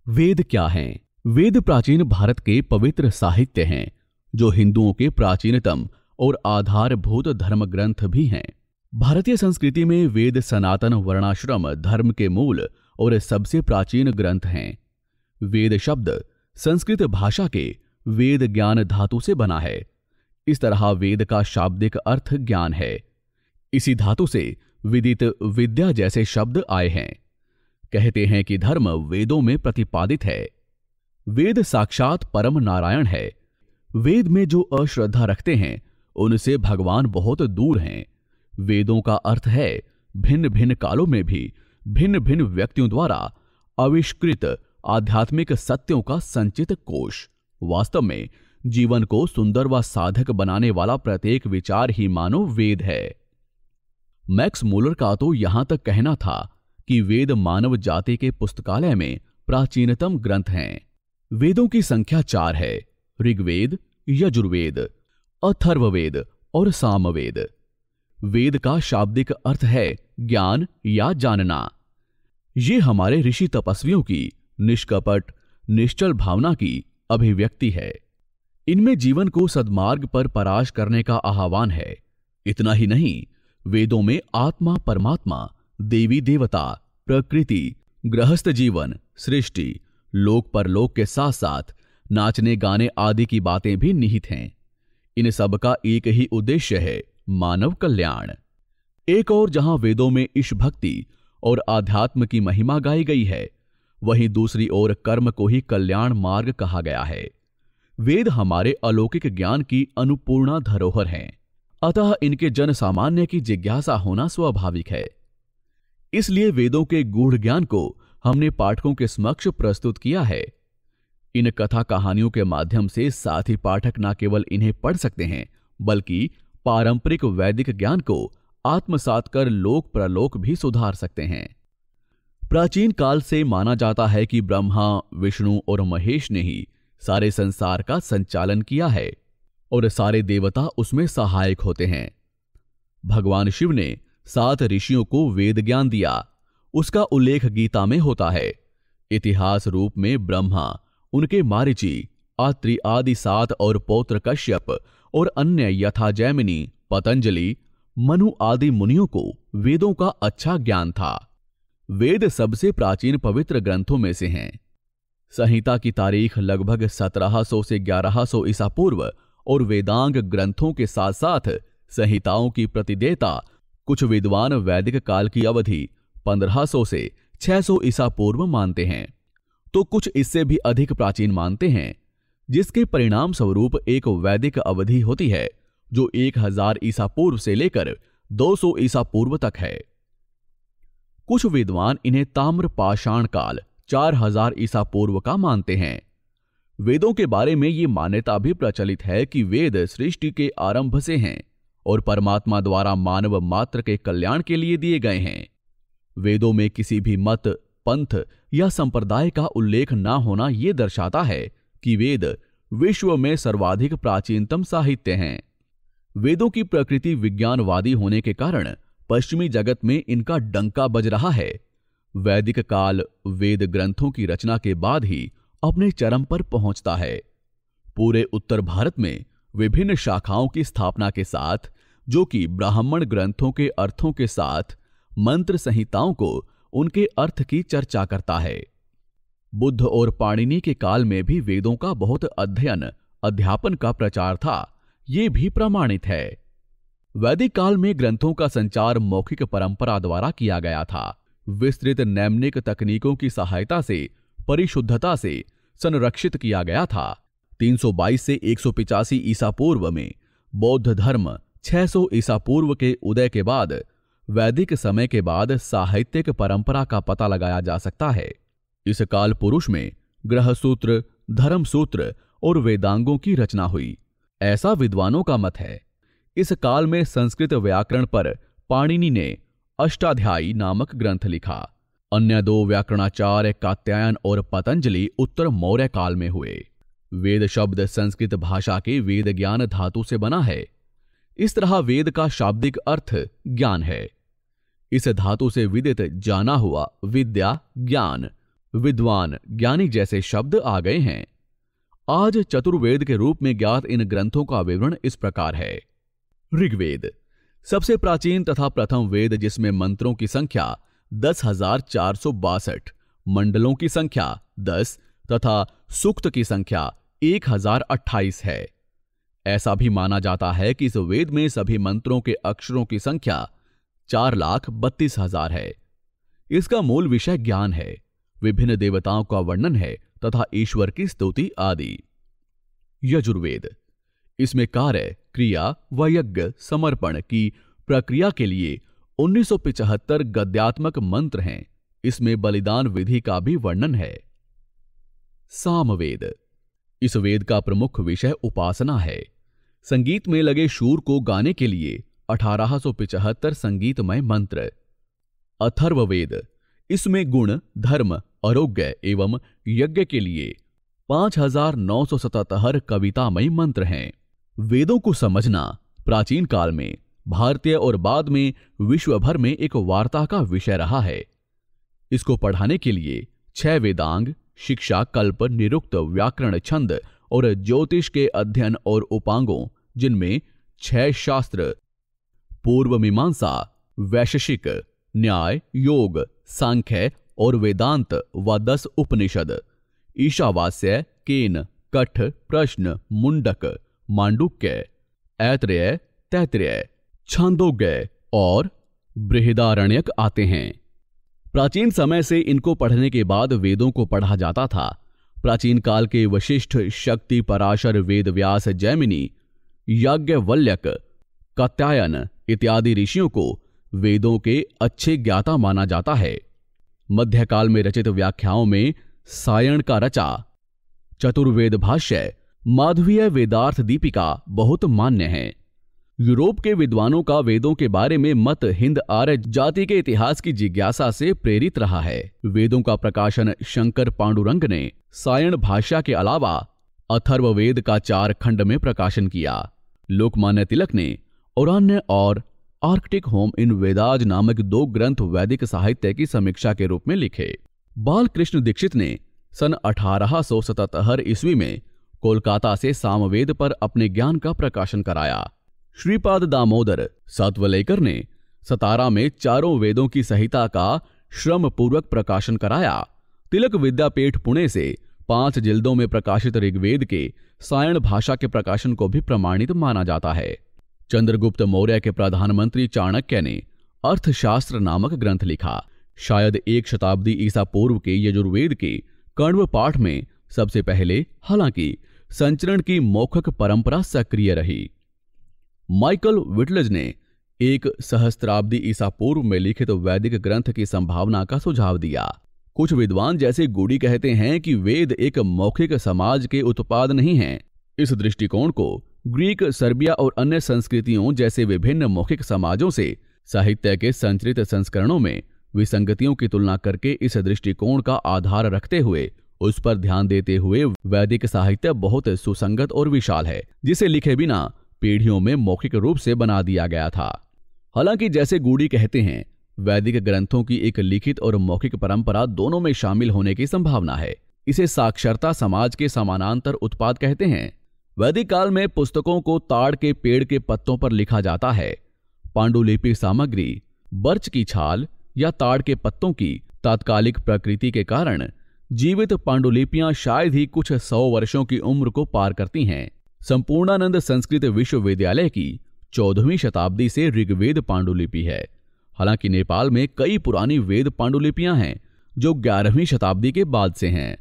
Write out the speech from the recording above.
वेद क्या हैं? वेद प्राचीन भारत के पवित्र साहित्य हैं, जो हिंदुओं के प्राचीनतम और आधारभूत धर्म ग्रंथ भी हैं। भारतीय संस्कृति में वेद सनातन वर्णाश्रम धर्म के मूल और सबसे प्राचीन ग्रंथ हैं। वेद शब्द संस्कृत भाषा के वेद ज्ञान धातु से बना है। इस तरह वेद का शाब्दिक अर्थ ज्ञान है। इसी धातु से विदित विद्या जैसे शब्द आए हैं। कहते हैं कि धर्म वेदों में प्रतिपादित है। वेद साक्षात परम नारायण है। वेद में जो अश्रद्धा रखते हैं उनसे भगवान बहुत दूर हैं। वेदों का अर्थ है भिन्न भिन्न कालों में भी भिन्न भिन्न व्यक्तियों द्वारा आविष्कृत आध्यात्मिक सत्यों का संचित कोश। वास्तव में जीवन को सुंदर व साधक बनाने वाला प्रत्येक विचार ही मानो वेद है। मैक्स मूलर का तो यहां तक कहना था कि वेद मानव जाति के पुस्तकालय में प्राचीनतम ग्रंथ हैं। वेदों की संख्या 4 है: ऋग्वेद, यजुर्वेद, अथर्ववेद और सामवेद। वेद का शाब्दिक अर्थ है ज्ञान या जानना। ये हमारे ऋषि तपस्वियों की निष्कपट निश्चल भावना की अभिव्यक्ति है। इनमें जीवन को सद्मार्ग पर पराश करने का आह्वान है। इतना ही नहीं, वेदों में आत्मा परमात्मा, देवी देवता, प्रकृति, गृहस्थ जीवन, सृष्टि, लोक परलोक के साथ साथ नाचने गाने आदि की बातें भी निहित हैं। इन सब का एक ही उद्देश्य है, मानव कल्याण। एक और जहां वेदों में ईश भक्ति और आध्यात्म की महिमा गाई गई है, वहीं दूसरी ओर कर्म को ही कल्याण मार्ग कहा गया है। वेद हमारे अलौकिक ज्ञान की अनुपूर्णा धरोहर हैं, अतः इनके जन सामान्य की जिज्ञासा होना स्वाभाविक है। इसलिए वेदों के गूढ़ ज्ञान को हमने पाठकों के समक्ष प्रस्तुत किया है। इन कथा कहानियों के माध्यम से साथी पाठक न केवल इन्हें पढ़ सकते हैं, बल्कि पारंपरिक वैदिक ज्ञान को आत्मसात कर लोक प्रलोक भी सुधार सकते हैं। प्राचीन काल से माना जाता है कि ब्रह्मा, विष्णु और महेश ने ही सारे संसार का संचालन किया है और सारे देवता उसमें सहायक होते हैं। भगवान शिव ने 7 ऋषियों को वेद ज्ञान दिया। उसका उल्लेख गीता में होता है। इतिहास रूप में ब्रह्मा, उनके मारीचि, आत्रि आदि 7 और पौत्र कश्यप और अन्य यथा जैमिनी, पतंजलि, मनु आदि मुनियों को वेदों का अच्छा ज्ञान था। वेद सबसे प्राचीन पवित्र ग्रंथों में से हैं। संहिता की तारीख लगभग 1700 से 1100 ईसा पूर्व और वेदांग ग्रंथों के साथ साथ संहिताओं की प्रतिदेयता कुछ विद्वान वैदिक काल की अवधि 1500 से 600 ईसा पूर्व मानते हैं, तो कुछ इससे भी अधिक प्राचीन मानते हैं, जिसके परिणाम स्वरूप एक वैदिक अवधि होती है जो 1000 ईसा पूर्व से लेकर 200 ईसा पूर्व तक है। कुछ विद्वान इन्हें ताम्र पाषाण काल 4000 ईसा पूर्व का मानते हैं। वेदों के बारे में ये मान्यता भी प्रचलित है कि वेद सृष्टि के आरंभ से हैं और परमात्मा द्वारा मानव मात्र के कल्याण के लिए दिए गए हैं। वेदों में किसी भी मत, पंथ या संप्रदाय का उल्लेख न होना यह दर्शाता है कि वेद विश्व में सर्वाधिक प्राचीनतम साहित्य हैं। वेदों की प्रकृति विज्ञानवादी होने के कारण पश्चिमी जगत में इनका डंका बज रहा है। वैदिक काल वेद ग्रंथों की रचना के बाद ही अपने चरम पर पहुंचता है। पूरे उत्तर भारत में विभिन्न शाखाओं की स्थापना के साथ, जो कि ब्राह्मण ग्रंथों के अर्थों के साथ मंत्र संहिताओं को उनके अर्थ की चर्चा करता है। बुद्ध और पाणिनि के काल में भी वेदों का बहुत अध्ययन अध्यापन का प्रचार था, ये भी प्रमाणित है। वैदिक काल में ग्रंथों का संचार मौखिक परंपरा द्वारा किया गया था। विस्तृत नैम्निक तकनीकों की सहायता से परिशुद्धता से संरक्षित किया गया था। 322 से 185 ईसा पूर्व में बौद्ध धर्म, 600 ईसा पूर्व के उदय के बाद वैदिक समय के बाद साहित्यिक परंपरा का पता लगाया जा सकता है। इस काल पुरुष में ग्रहसूत्र, धर्मसूत्र और वेदांगों की रचना हुई, ऐसा विद्वानों का मत है। इस काल में संस्कृत व्याकरण पर पाणिनि ने अष्टाध्यायी नामक ग्रंथ लिखा। अन्य 2 व्याकरणाचार्य कात्यायन और पतंजलि उत्तर मौर्य काल में हुए। वेद शब्द संस्कृत भाषा के वेद ज्ञान धातु से बना है। इस तरह वेद का शाब्दिक अर्थ ज्ञान है। इस धातु से विदित जाना हुआ विद्या, ज्ञान। विद्वान, ज्ञानी जैसे शब्द आ गए हैं। आज चतुर्वेद के रूप में ज्ञात इन ग्रंथों का विवरण इस प्रकार है। ऋग्वेद सबसे प्राचीन तथा प्रथम वेद, जिसमें मंत्रों की संख्या 10,462, मंडलों की संख्या 10 तथा सूक्त की संख्या 1028 है। ऐसा भी माना जाता है कि इस वेद में सभी मंत्रों के अक्षरों की संख्या 4,32,000 है। इसका मूल विषय ज्ञान है, विभिन्न देवताओं का वर्णन है तथा ईश्वर की स्तुति आदि। यजुर्वेद इसमें कार्य, क्रिया व यज्ञ समर्पण की प्रक्रिया के लिए 1975 गद्यात्मक मंत्र हैं। इसमें बलिदान विधि का भी वर्णन है। सामवेद इस वेद का प्रमुख विषय उपासना है। संगीत में लगे शूर को गाने के लिए 1875 संगीतमय मंत्र। अथर्ववेद इसमें गुण, धर्म, आरोग्य एवं यज्ञ के लिए 5,977 कवितामय मंत्र हैं। वेदों को समझना प्राचीन काल में भारतीय और बाद में विश्व भर में एक वार्ता का विषय रहा है। इसको पढ़ाने के लिए 6 वेदांग, शिक्षा, कल्प, निरुक्त, व्याकरण, छंद और ज्योतिष के अध्ययन और उपांगों, जिनमें 6 शास्त्र, पूर्व मीमांसा, वैशेषिक, न्याय, योग, सांख्य और वेदांत व 10 उपनिषद, ईशावास्य, केन, कठ, प्रश्न, मुंडक, मांडुक्य, ऐत्रेय, तैत्रेय, छांदोग्य और बृहदारण्यक आते हैं। प्राचीन समय से इनको पढ़ने के बाद वेदों को पढ़ा जाता था। प्राचीन काल के वशिष्ठ, शक्ति, पराशर, वेदव्यास, जैमिनी, याज्ञवल्क्य, कात्यायन इत्यादि ऋषियों को वेदों के अच्छे ज्ञाता माना जाता है। मध्यकाल में रचित व्याख्याओं में सायण का रचा चतुर्वेद भाष्य, माधवीय वेदार्थ दीपिका बहुत मान्य है। यूरोप के विद्वानों का वेदों के बारे में मत हिंद आर्य जाति के इतिहास की जिज्ञासा से प्रेरित रहा है। वेदों का प्रकाशन शंकर पांडुरंग ने सायण भाषा के अलावा अथर्ववेद का 4 खंड में प्रकाशन किया। लोकमान्य तिलक ने औरान्य और आर्कटिक होम इन वेदाज नामक 2 ग्रंथ वैदिक साहित्य की समीक्षा के रूप में लिखे। बालकृष्ण दीक्षित ने सन 1877 ईस्वी में कोलकाता से सामवेद पर अपने ज्ञान का प्रकाशन कराया। श्रीपाद दामोदर सातवलेकर ने सतारा में 4 वेदों की संहिता का श्रम पूर्वक प्रकाशन कराया। तिलक विद्यापीठ पुणे से 5 जिल्दों में प्रकाशित ऋग्वेद के सायण भाषा के प्रकाशन को भी प्रमाणित माना जाता है। चंद्रगुप्त मौर्य के प्रधानमंत्री चाणक्य ने अर्थशास्त्र नामक ग्रंथ लिखा। शायद 1 शताब्दी ईसा पूर्व के यजुर्वेद के कण्व पाठ में सबसे पहले, हालांकि संचरण की मौखिक परंपरा सक्रिय रही। माइकल विटलज ने 1 सहस्त्राब्दी ईसा पूर्व में लिखित वैदिक ग्रंथ की संभावना का सुझाव दिया। कुछ विद्वान जैसे गूडी कहते हैं कि वेद एक मौखिक समाज के उत्पाद नहीं हैं। इस दृष्टिकोण को ग्रीक, सर्बिया और अन्य संस्कृतियों जैसे विभिन्न मौखिक समाजों से साहित्य के संचरित संस्करणों में विसंगतियों की तुलना करके इस दृष्टिकोण का आधार रखते हुए उस पर ध्यान देते हुए वैदिक साहित्य बहुत सुसंगत और विशाल है, जिसे लिखे बिना पीढ़ियों में मौखिक रूप से बना दिया गया था। हालांकि जैसे गूडी कहते हैं, वैदिक ग्रंथों की एक लिखित और मौखिक परंपरा दोनों में शामिल होने की संभावना है। इसे साक्षरता समाज के समानांतर उत्पाद कहते हैं। वैदिक काल में पुस्तकों को ताड़ के पेड़ के पत्तों पर लिखा जाता है। पांडुलिपि सामग्री बर्च की छाल या ताड़ के पत्तों की तात्कालिक प्रकृति के कारण जीवित पांडुलिपियां शायद ही कुछ 100 वर्षों की उम्र को पार करती हैं। संपूर्णानंद संस्कृत विश्वविद्यालय की 14वीं शताब्दी से ऋग्वेद पांडुलिपि है। हालांकि नेपाल में कई पुरानी वेद पांडुलिपियां हैं जो 11वीं शताब्दी के बाद से हैं।